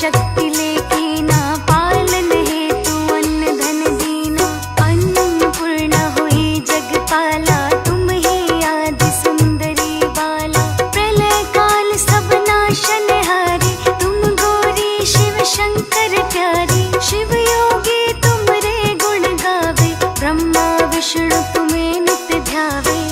शक्ति लेके ना पालन है तू अन्न धन दीना। अन्नपूर्णा हुई जगपाला, तुम ही आदि सुंदरी बाला। प्रलय काल सब नाशनहारी, तुम गौरी शिव शंकर प्यारी। शिव योगी तुमरे गुण गावे, ब्रह्मा विष्णु तुम्हें नित्य ध्यावे।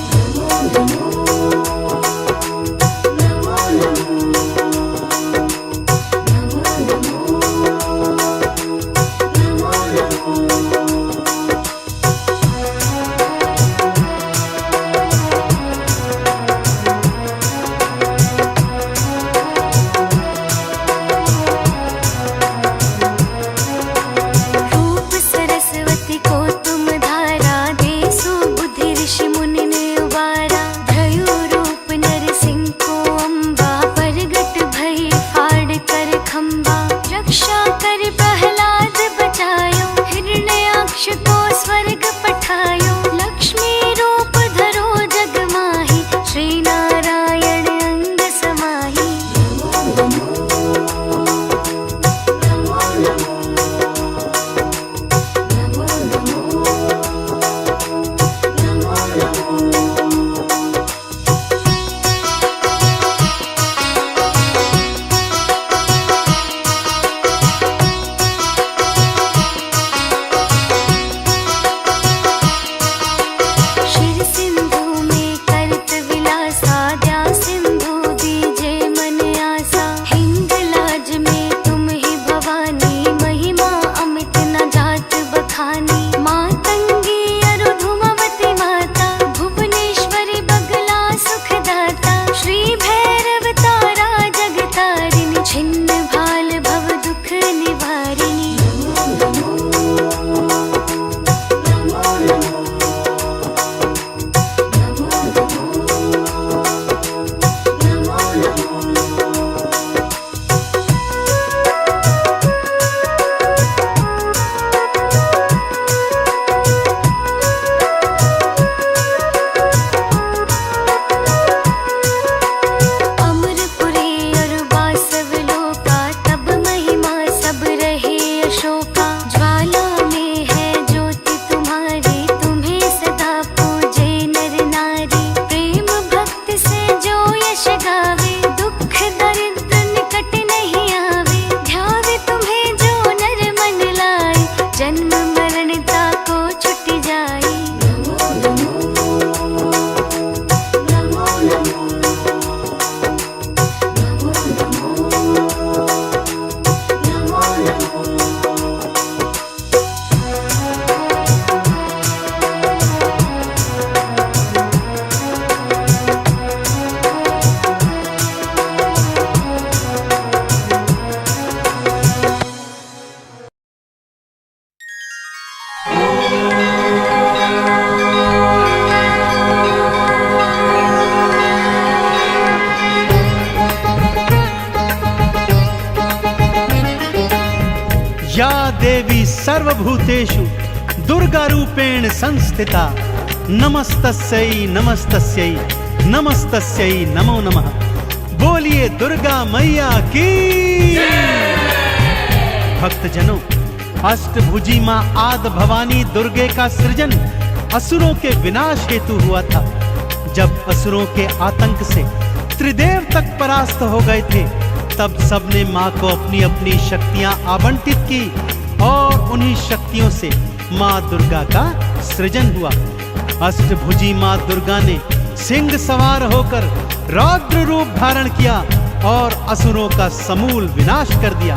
रूप सरस्वती को तुम धारा, देसु बुद्धि ऋषि मुनि ने उबारा। भयु रूप नरसिंह को अम्बा, प्रगट भई फाड़ कर खम्बा। रक्षा कर प्रहलाद बचायो, हिरण्याक्ष को स्वर्ग पठायो। लक्ष्मी रूप धरो जग माही, श्री नारायण अंग समाही। शिर सिंधु में करत विलासा, द्या सिंधु दीजे मन आसा। हिंगलाज में तुम ही भवानी, महिमा अमित न जात बखानी। मातंगी अरुधुमवती माता, भुवनेश्वरी बगला सुखदाता। श्री भैरव तारा जगतारिणी, छिन्न भाल भव दुख निवारिणी। अमरपुरी और वासव लोका, तब महिमा सब रहे अशोका। ज्वाला में है ज्योति तुम्हारी, तुम्हें सदा पूजे नर नारी। प्रेम भक्ति से जो यश गावे, दुख दरिद्र निकट नहीं आवे। ध्यावे तुम्हें जो नर मन लाए, जन्म मरणता को छुट जाए। या देवी सर्वभूतेषु दुर्गा रूपेण संस्थिता, नमस्तस्यै नमस्तस्यै नमस्तस्यै नमो नमः। बोलिए दुर्गा मैया की। भक्तजनों, अष्टभुजी मां आदि भवानी दुर्गे का सृजन असुरों के विनाश हेतु हुआ था। जब असुरों के आतंक से त्रिदेव तक परास्त हो गए थे, तब सबने मां को अपनी अपनी शक्तियां आवंटित की और उन्हीं शक्तियों से मां दुर्गा का सृजन हुआ। अष्टभुजी मां दुर्गा ने सिंह सवार होकर रौद्र रूप धारण किया और असुरों का समूल विनाश कर दिया।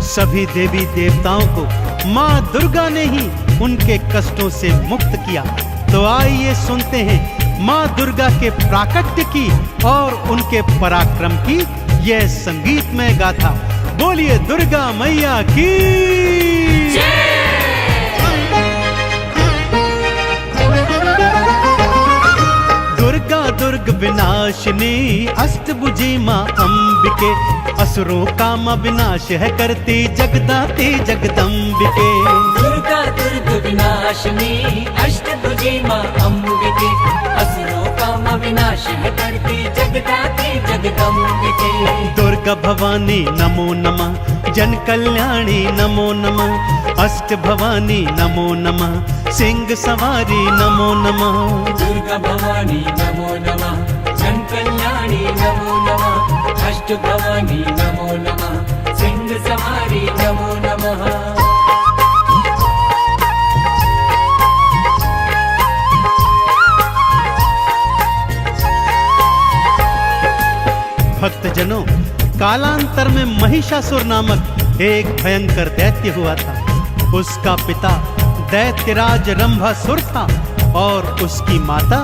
सभी देवी देवताओं को मां दुर्गा ने ही उनके कष्टों से मुक्त किया। तो आइए सुनते हैं मां दुर्गा के प्राकट्य की और उनके पराक्रम की यह संगीतमय गाथा। बोलिए दुर्गा मैया की। दुर्गा दुर्ग विनाशिनी, अष्टभुजी मां अंबिके। असुरों का मां विनाश है करती, जगदाती जगदम्बिके। दुर्गा दुर्ग विनाशिनी, अष्टभुजी मां अंबिके। असुरों का मां विनाश है करती, जगदाती जगदम्बिके। दुर्गा भवानी नमो नमः, जन कल्याणी नमो नमः, अष्ट भवानी नमो नमः, सिंह सवारी नमो नमः। दुर्गा भवानी नमो नमः, जन कल्याणी नमो नमः, अष्ट भवानी नमो नमः, सिंह सवारी नमो नमः। भक्तजनों, कालांतर में महिषासुर नामक एक भयंकर दैत्य हुआ था। उसका पिता दैत्यराज रंभासुर था और उसकी माता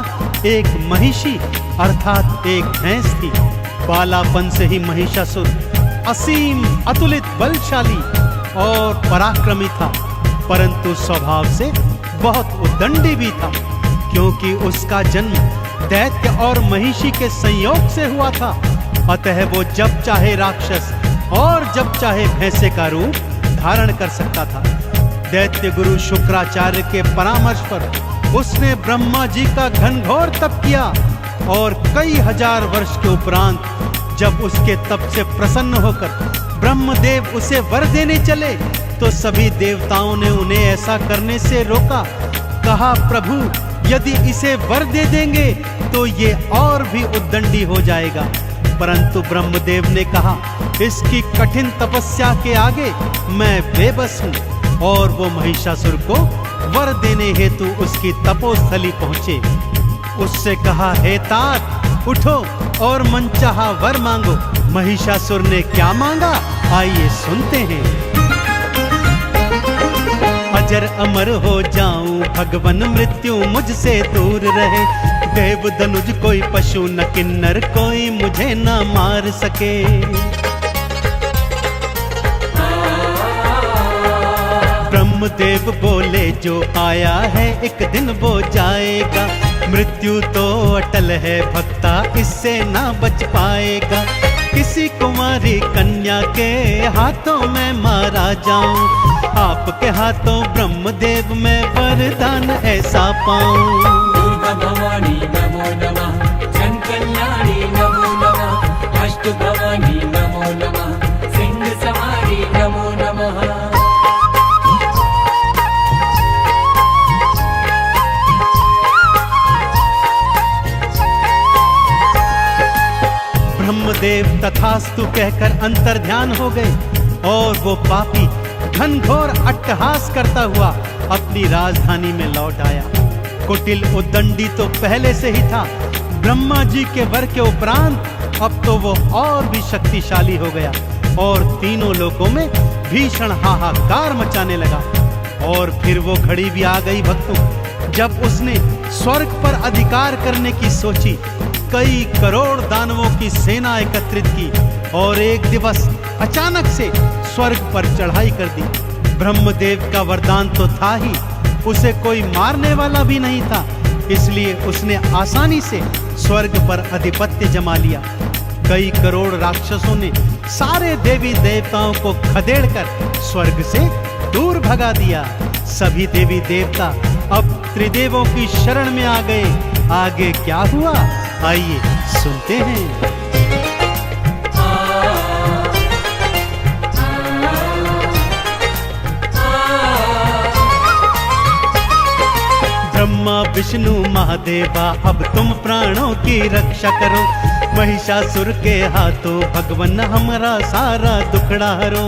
एक महिषी अर्थात एक भैंस थी। बालापन से ही महिषासुर असीम अतुलित बलशाली और पराक्रमी था, परंतु स्वभाव से बहुत उद्दंडी भी था, क्योंकि उसका जन्म दैत्य और महिषी के संयोग से हुआ था। अतः वो जब चाहे राक्षस और जब चाहे भैंसे का रूप धारण कर सकता था। दैत्य गुरु शुक्राचार्य के परामर्श पर उसने ब्रह्मा जी का घनघोर तप किया और कई हजार वर्ष के उपरांत जब उसके तप से प्रसन्न होकर ब्रह्मदेव उसे वर देने चले तो सभी देवताओं ने उन्हें ऐसा करने से रोका। कहा, प्रभु यदि इसे वर दे देंगे तो ये और भी उद्दंडी हो जाएगा। परंतु ब्रह्मदेव ने कहा, इसकी कठिन तपस्या के आगे मैं बेबस हूँ। और वो महिषासुर को वर देने हेतु उसकी तपोस्थली पहुंचे। उससे कहा, हे तात उठो और मनचाहा वर मांगो। महिषासुर ने क्या मांगा, आइए सुनते हैं। अजर अमर हो जाऊं, भगवन मृत्यु मुझसे दूर रहे। देव धनुज कोई पशु न किन्नर कोई मुझे न मार सके। ब्रह्मदेव बोले, जो आया है एक दिन वो जाएगा। मृत्यु तो अटल है भक्ता, इससे ना बच पाएगा। किसी कुमारी कन्या के हाथों में मारा जाऊं, आपके हाथों ब्रह्मदेव में वरदान ऐसा पाऊं। दुर्गा भवानी नमो नमः, जन कल्याणी नमो नमः, अष्ट भवानी नमो नमः, सिंह सवारी नमो नमः। ब्रह्मदेव तथास्तु कहकर अंतर्ध्यान हो गए और वो पापी घनघोर अट्टहास करता हुआ अपनी राजधानी में लौट आया। कुटिल उद्दंडी तो पहले से ही था, ब्रह्मा जी के वर के उपरांत अब तो वो और भी शक्तिशाली हो गया और तीनों लोकों में भीषण हाहाकार मचाने लगा। और फिर वो घड़ी भी आ गई भक्तों, जब उसने स्वर्ग पर अधिकार करने की सोची। कई करोड़ दानवों की सेना एकत्रित की और एक दिवस अचानक से स्वर्ग पर चढ़ाई कर दी। ब्रह्मदेव का वरदान तो था ही, उसे कोई मारने वाला भी नहीं था, इसलिए उसने आसानी से स्वर्ग पर अधिपत्य जमा लिया। कई करोड़ राक्षसों ने सारे देवी देवताओं को खदेड़कर स्वर्ग से दूर भगा दिया। सभी देवी देवता अब त्रिदेवों की शरण में आ गए। आगे क्या हुआ, आइए सुनते हैं। ब्रह्मा विष्णु महादेवा अब तुम प्राणों की रक्षा करो। महिषासुर के हाथों भगवन हमारा सारा दुखड़ा हरो।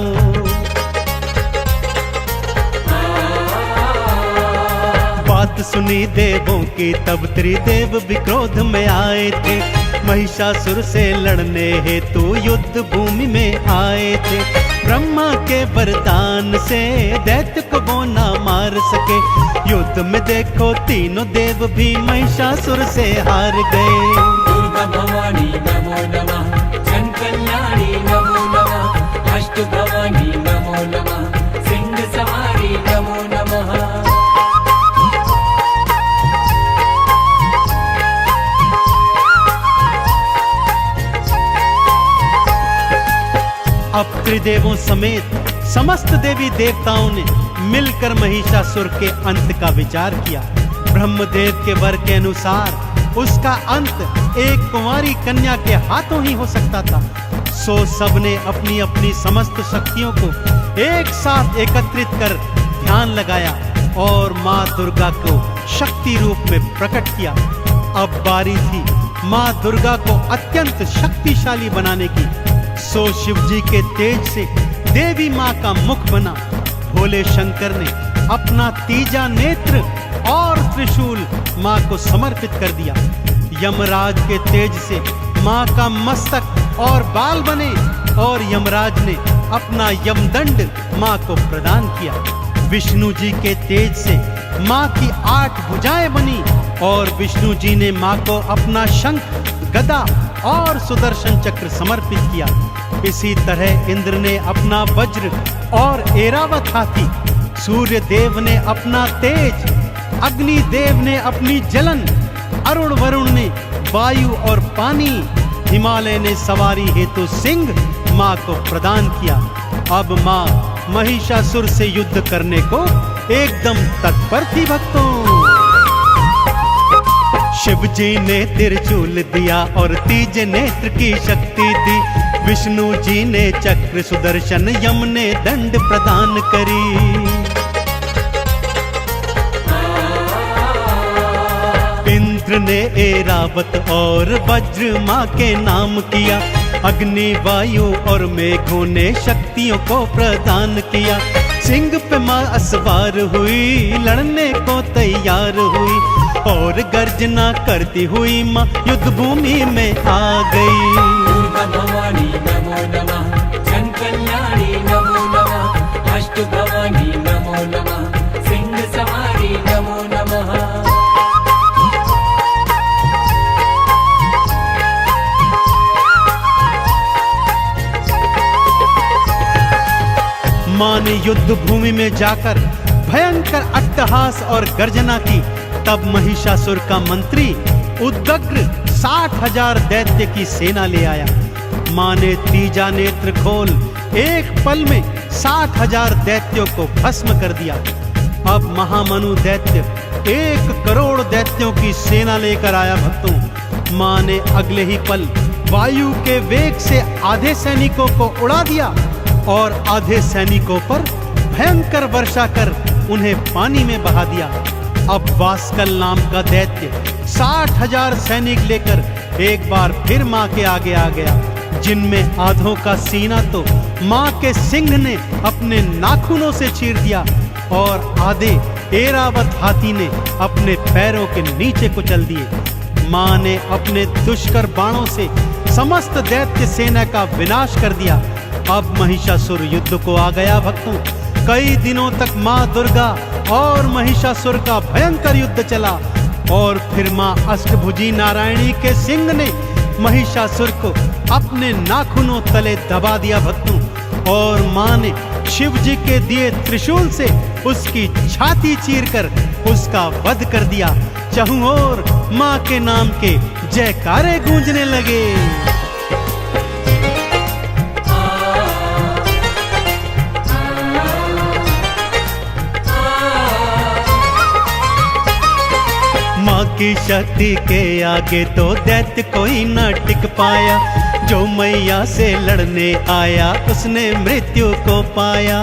बात सुनी देवों की तब त्रिदेव भी क्रोध में आए थे। महिषासुर से लड़ने हेतु युद्ध भूमि में आए थे। ब्रह्मा के वरदान से दैत्य को वो ना मार सके। युद्ध में देखो तीनों देव भी महिषासुर से हार गए। दुर्गा भवानी नमो नमः, जन कल्याणी नमो नमः, अष्ट भवानी नमो नमः, सिंह सवारी नमो नमः। अब त्रिदेवों समेत समस्त देवी देवताओं ने मिलकर महिषासुर के अंत का विचार किया। ब्रह्मदेव के वर के अनुसार उसका अंत एक कुंवारी कन्या के हाथों ही हो सकता था। सो सबने अपनी अपनी समस्त शक्तियों को एक साथ एकत्रित कर ध्यान लगाया और माँ दुर्गा को शक्ति रूप में प्रकट किया। अब बारी थी माँ दुर्गा को अत्यंत शक्तिशाली बनाने की। सो शिव जी के तेज से देवी माँ का मुख बना। भोले शंकर ने अपना तीजा नेत्र और त्रिशूल माँ को समर्पित कर दिया। यमराज के तेज से माँ का मस्तक और बाल बने और यमराज ने अपना यमदंड माँ को प्रदान किया। विष्णु जी के तेज से माँ की 8 भुजाएं बनी और विष्णु जी ने माँ को अपना शंख, गदा और सुदर्शन चक्र समर्पित किया। इसी तरह इंद्र ने अपना वज्र और ऐरावत हाथी, सूर्य देव ने अपना तेज, अग्नि देव ने अपनी जलन, अरुण वरुण ने वायु और पानी, हिमालय ने सवारी हेतु सिंह माँ को प्रदान किया। अब माँ महिषासुर से युद्ध करने को एकदम तत्पर थी भक्तों। शिव जी ने त्रिशूल दिया और तीज नेत्र की शक्ति दी। विष्णु जी ने चक्र, सुदर्शन, यम ने दंड प्रदान करी। इंद्र ने ऐरावत और वज्र माँ के नाम किया। अग्नि, वायु और मेघों ने शक्तियों को प्रदान किया। सिंह पे माँ असवार हुई, लड़ने को तैयार हुई और गर्जना करती हुई माँ युद्ध भूमि में आ गई। दुर्गा भवानी नमो नमः, जन कल्याणी नमो नमः, अष्ट भवानी नमो नमः, सिंह सवारी नमो नमः। माँ ने युद्ध भूमि में जाकर भयंकर अट्टहास और गर्जना की। तब महिषासुर का मंत्री उदग्र 60,000 दैत्य की सेना ले आया। माँ ने तीजा नेत्र खोल एक पल में 60,000 दैत्यों को भस्म कर दिया। अब महामनु दैत्य 1 करोड़ दैत्यों की सेना लेकर आया भक्तों। माँ ने अगले ही पल वायु के वेग से आधे सैनिकों को उड़ा दिया और आधे सैनिकों पर भयंकर वर्षा कर उन्हें पानी में बहा दिया। अब वास्कल नाम का दैत्य 60,000 सैनिक लेकर एक बार फिर माँ के आगे आ गया, जिनमें आधों का सीना तो माँ के सिंह ने अपने नाखूनों से चीर दिया और आधे ऐरावत हाथी ने अपने पैरों के नीचे कुचल दिए। माँ ने अपने दुष्कर बाणों से समस्त दैत्य सेना का विनाश कर दिया। अब महिषासुर युद्ध को आ गया भक्तों। कई दिनों तक माँ दुर्गा और महिषासुर का भयंकर युद्ध चला और फिर माँ अष्टभुजी नारायणी के सिंह ने महिषासुर को अपने नाखूनों तले दबा दिया भक्तों। और माँ ने शिव जी के दिए त्रिशूल से उसकी छाती चीरकर उसका वध कर दिया। चहुं ओर माँ के नाम के जयकारे गूंजने लगे। माँ की शक्ति के आगे तो दैत्य कोई न टिक पाया। जो मैया से लड़ने आया उसने मृत्यु को पाया।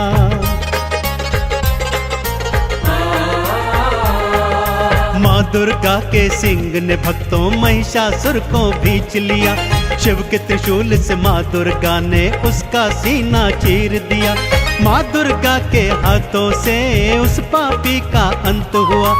माँ दुर्गा के सिंह ने भक्तों महिषासुर को भींच लिया। शिव के त्रिशूल से माँ दुर्गा ने उसका सीना चीर दिया। माँ दुर्गा के हाथों से उस पापी का अंत हुआ।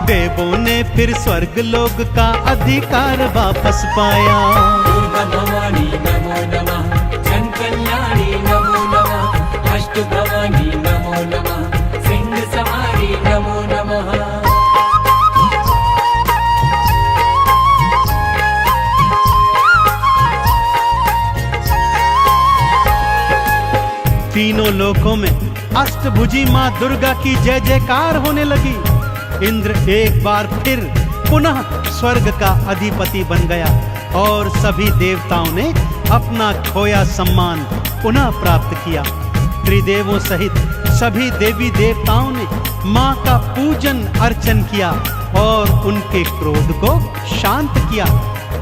देवों ने फिर स्वर्ग लोक का अधिकार वापस पाया। दुर्गा भवानी नमो नमः, जन कल्याणी नमो नमः, अष्ट भवानी नमो नमः, सिंह सवारी नमो नमः। तीनों लोकों में अष्टभुजी माँ दुर्गा की जय जयकार होने लगी। इंद्र एक बार फिर पुनः स्वर्ग का अधिपति बन गया और सभी देवताओं ने अपना खोया सम्मान पुनः प्राप्त किया। त्रिदेवों सहित सभी देवी देवताओं ने माँ का पूजन अर्चन किया और उनके क्रोध को शांत किया।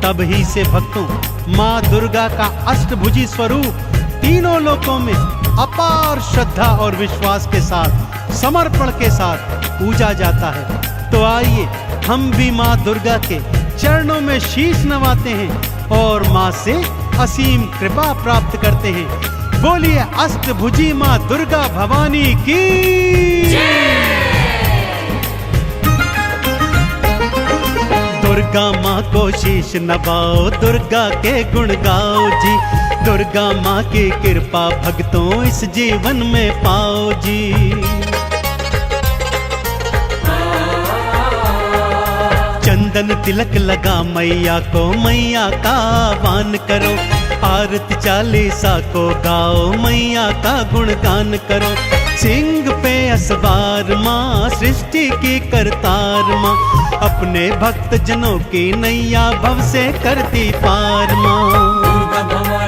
तब ही से भक्तों माँ दुर्गा का अष्टभुजी स्वरूप तीनों लोकों में अपार श्रद्धा और विश्वास के साथ, समर्पण के साथ पूजा जाता है। तो आइए हम भी माँ दुर्गा के चरणों में शीश नवाते हैं और माँ से असीम कृपा प्राप्त करते हैं। बोलिए अष्टभुजी माँ दुर्गा भवानी की। दुर्गा माँ को शीश नवाओ, दुर्गा के गुण गाओ जी। दुर्गा माँ की कृपा भक्तों इस जीवन में पाओ जी। चंदन तिलक लगा मैया को, मैया का आह्वान करो। आरती चालीसा को गाओ, मैया का गुणगान करो। सिंह पे असवार माँ, सृष्टि की करतार माँ। अपने भक्त जनों की नैया भव से करती पार माँ। दुर्गा भवानी